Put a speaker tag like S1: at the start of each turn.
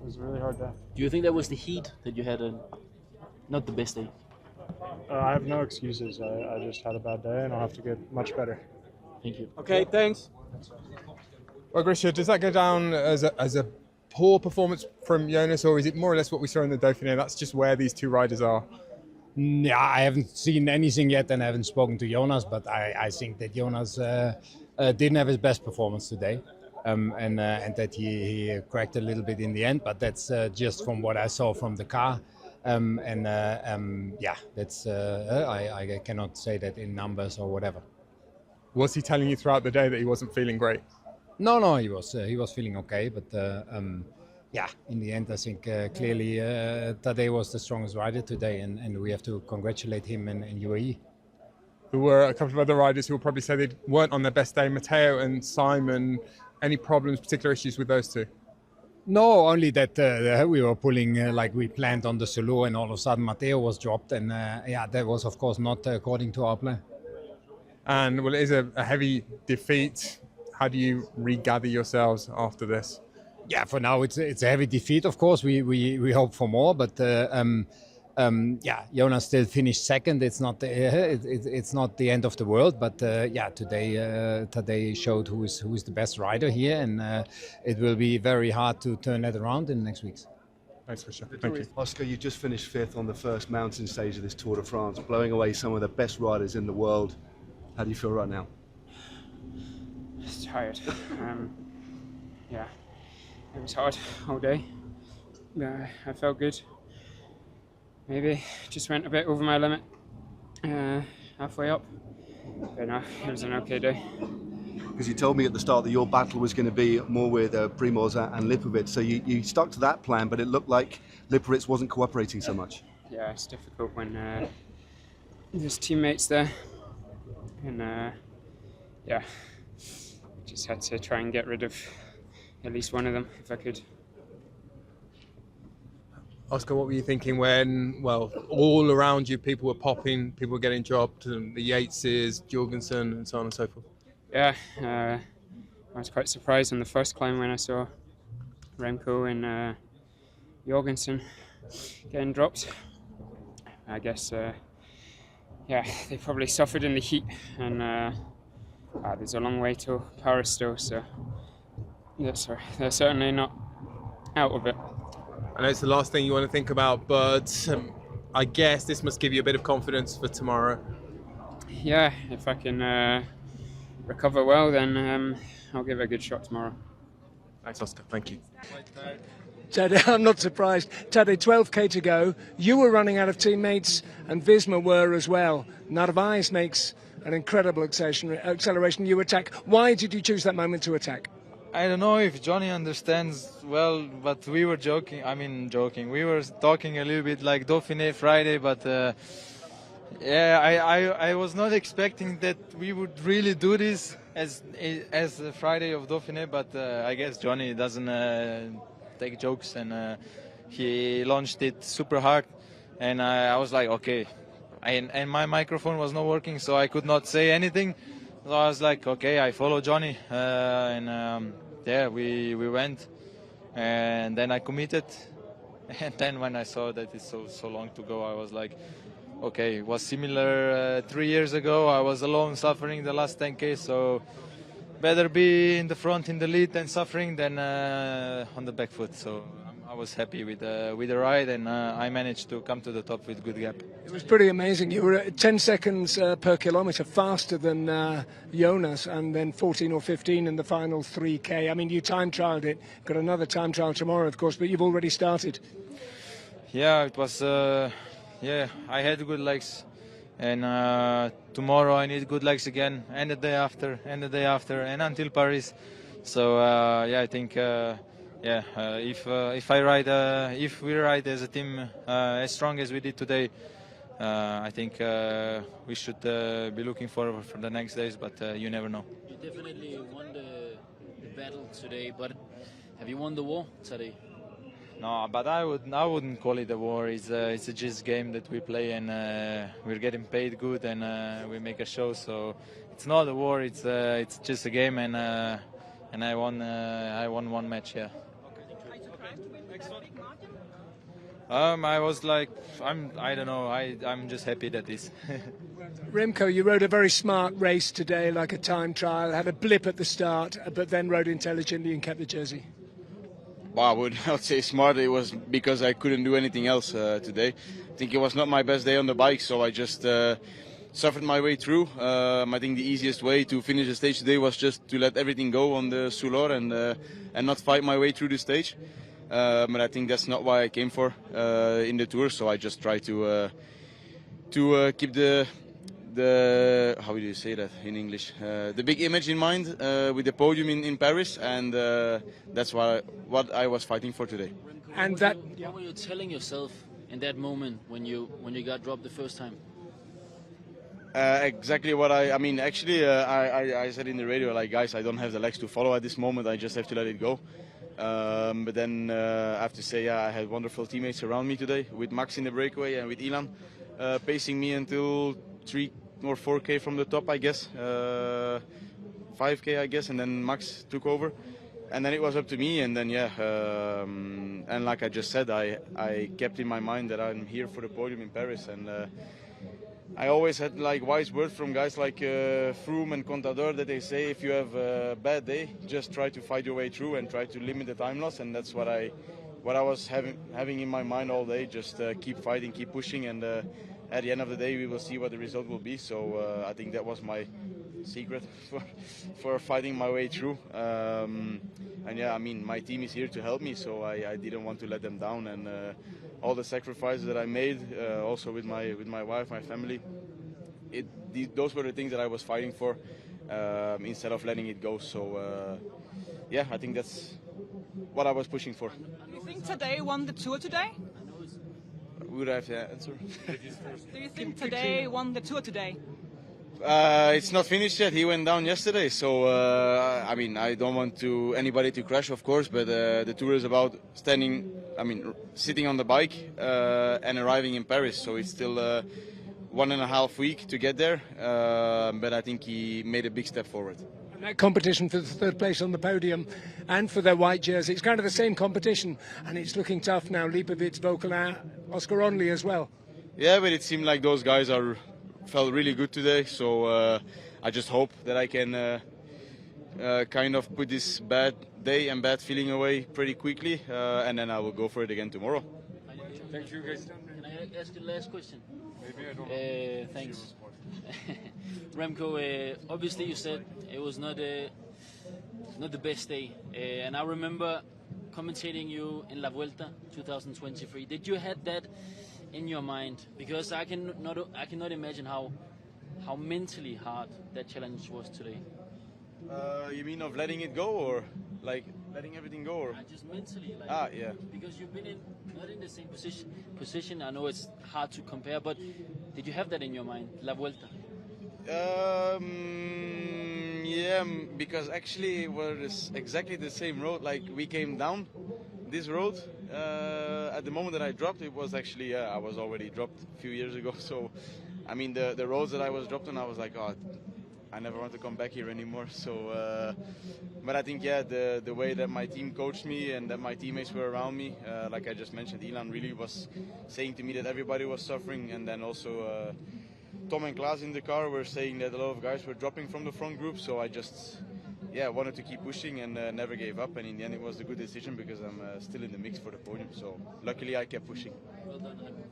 S1: was a really hard day.
S2: Do you think that was the heat that you had? Not the best day.
S1: I have no excuses. I just had a bad day, and I'll have to get much better.
S2: Thank you.
S3: Okay, thanks.
S4: Well, Grisha, does that go down as a poor performance from Jonas, or is it more or less what we saw in the Dauphiné? That's just where these two riders are.
S5: Yeah, I haven't seen anything yet and I haven't spoken to Jonas, but I think that Jonas didn't have his best performance today. And that he cracked a little bit in the end, but that's just from what I saw from the car. Yeah, that's I cannot say that in numbers or whatever.
S4: Was he telling you throughout the day that he wasn't feeling great?
S5: No, he was feeling okay, but yeah, in the end, I think clearly Tadej was the strongest rider today, and we have to congratulate him and UAE.
S4: There were a couple of other riders who will probably say they weren't on their best day. Matteo and Simon. Any problems, particular issues with those two?
S5: No, only that we were pulling like we planned on the solo, and all of a sudden Matteo was dropped, and yeah, that was of course not according to our plan.
S4: And well, it is a heavy defeat. How do you regather yourselves after this?
S5: Yeah, for now it's a heavy defeat. Of course, we hope for more, but yeah, Jonas still finished second. It's not the end of the world, but yeah, today showed who is the best rider here, and it will be very hard to turn that around in the next weeks.
S4: Thanks, Fisher. Thank you.
S6: Oscar, you just finished fifth on the first mountain stage of this Tour de France, blowing away some of the best riders in the world. How do you feel right now?
S7: It's tired. Yeah, it was hard all day. I felt good. Maybe just went a bit over my limit halfway up, but no, it was an okay day.
S6: Because you told me at the start that your battle was going to be more with Primoz and Lipovic, so you stuck to that plan, but it looked like Lipovic wasn't cooperating so much.
S7: Yeah, it's difficult when there's teammates there, and yeah, just had to try and get rid of at least one of them if I could.
S4: Oscar, what were you thinking when, well, all around you people were popping, people were getting dropped, and the Yateses, Jorgenson, and so on and so forth?
S7: Yeah, I was quite surprised on the first climb when I saw Remco and Jorgenson getting dropped. I guess, yeah, they probably suffered in the heat, and there's a long way to Paris still, so they're certainly not out of it.
S4: I know it's the last thing you want to think about, but I guess this must give you a bit of confidence for tomorrow.
S7: Yeah, if I can recover well, then I'll give it a good shot tomorrow.
S4: Thanks, Oscar. Thank you.
S3: Tadej, I'm not surprised. Tadej, 12k to go. You were running out of teammates, and Visma were as well. Narvaez makes an incredible acceleration. You attack. Why did you choose that moment to attack?
S8: I don't know if Johnny understands well, but we were joking. We were talking a little bit like Dauphiné Friday, but yeah, I was not expecting that we would really do this as the Friday of Dauphiné, but I guess Johnny doesn't take jokes, and he launched it super hard, and I was like, okay, and my microphone was not working, so I could not say anything. So I was like, okay, I follow Johnny, and yeah, we went, and then I committed, and then when I saw that it's so long to go, I was like, okay, it was similar 3 years ago. I was alone suffering the last 10k, so better be in the front in the lead than suffering than on the back foot. So I was happy with the ride, and I managed to come to the top with good gap.
S3: It was pretty amazing. You were at 10 seconds per kilometre faster than Jonas, and then 14 or 15 in the final 3k. I mean, you time trialled it. Got another time trial tomorrow, of course, but you've already started.
S8: Yeah, it was. Yeah, I had good legs, and tomorrow I need good legs again, and the day after, and the day after, and until Paris. So yeah, I think. Yeah, if we ride as a team as strong as we did today, I think we should be looking forward for the next days. But you never know.
S2: You definitely won the battle today, but have you won the war today?
S8: No, but I wouldn't call it a war. It's a just game that we play, and we're getting paid good, and we make a show. So it's not a war. It's just a game, and I won one match. Yeah.
S2: Okay, thank you.
S8: I was like, I don't know. I'm just happy that this.
S3: Remco, you rode a very smart race today, like a time trial, had a blip at the start, but then rode intelligently and kept the jersey.
S9: Well, I would not say smart. It was because I couldn't do anything else today. I think it was not my best day on the bike, so I just suffered my way through. I think the easiest way to finish the stage today was just to let everything go on the Soulor and not fight my way through the stage. But I think that's not why I came for in the Tour. So I just try to keep the how do you say that in English? The big image in mind with the podium in Paris, and that's what I was fighting for today.
S3: And that.
S2: What were you telling yourself in that moment when you got dropped the first time?
S9: Exactly what I mean. Actually, I said in the radio, like, guys, I don't have the legs to follow at this moment. I just have to let it go. But then I have to say, yeah, I had wonderful teammates around me today, with Max in the breakaway and with Ilan pacing me until 3 or 4K from the top, I guess, 5K, I guess, and then Max took over. And then it was up to me, and then, yeah, and like I just said, I kept in my mind that I'm here for the podium in Paris, and I always had like wise words from guys like Froome and Contador that they say if you have a bad day, just try to fight your way through and try to limit the time loss, and that's what I was having in my mind all day. Just keep fighting, keep pushing, and at the end of the day we will see what the result will be. So I think that was my secret for fighting my way through. And yeah, I mean, my team is here to help me, so I didn't want to let them down, and all the sacrifices that I made, also with my wife, my family, those were the things that I was fighting for, instead of letting it go. So yeah, I think that's what I was pushing for.
S10: Do you think today won the Tour today?
S9: Would I have to answer?
S10: Do you think today won the Tour today?
S9: It's not finished yet. He went down yesterday, so I mean, I don't want anybody to crash, of course, but the Tour is about sitting on the bike and arriving in Paris. So it's still 1.5 weeks to get there, but I think he made a big step forward.
S3: And that competition for the third place on the podium and for their white jersey, it's kind of the same competition, and it's looking tough now. Lipovic, Voeckelaar, Oscar Onley as well.
S9: Yeah, but it seemed like those guys felt really good today, so I just hope that I can kind of put this bad day and bad feeling away pretty quickly, and then I will go for it again tomorrow.
S3: Thank you, guys.
S2: Can I ask you the last question?
S1: Maybe I don't know.
S2: Thanks. Remco, obviously you said it was not the best day, and I remember commentating you in La Vuelta 2023. Did you had that in your mind? Because I cannot imagine how mentally hard that challenge was today.
S9: You mean of letting it go, or like letting everything go, or
S2: just mentally? Like,
S9: yeah.
S2: Because you've been not in the same position. I know it's hard to compare, but did you have that in your mind, La Vuelta?
S9: Yeah, because actually it was exactly the same road. Like, we came down this road. At the moment that I dropped, it was actually, I was already dropped a few years ago. So, I mean, the roads that I was dropped on, I was like, oh, I never want to come back here anymore. So, but I think, yeah, the way that my team coached me and that my teammates were around me, like I just mentioned, Ilan really was saying to me that everybody was suffering, and then also Tom and Klaas in the car were saying that a lot of guys were dropping from the front group. So I just, yeah, wanted to keep pushing and never gave up. And in the end, it was a good decision because I'm still in the mix for the podium. So luckily, I kept pushing.
S2: Well done.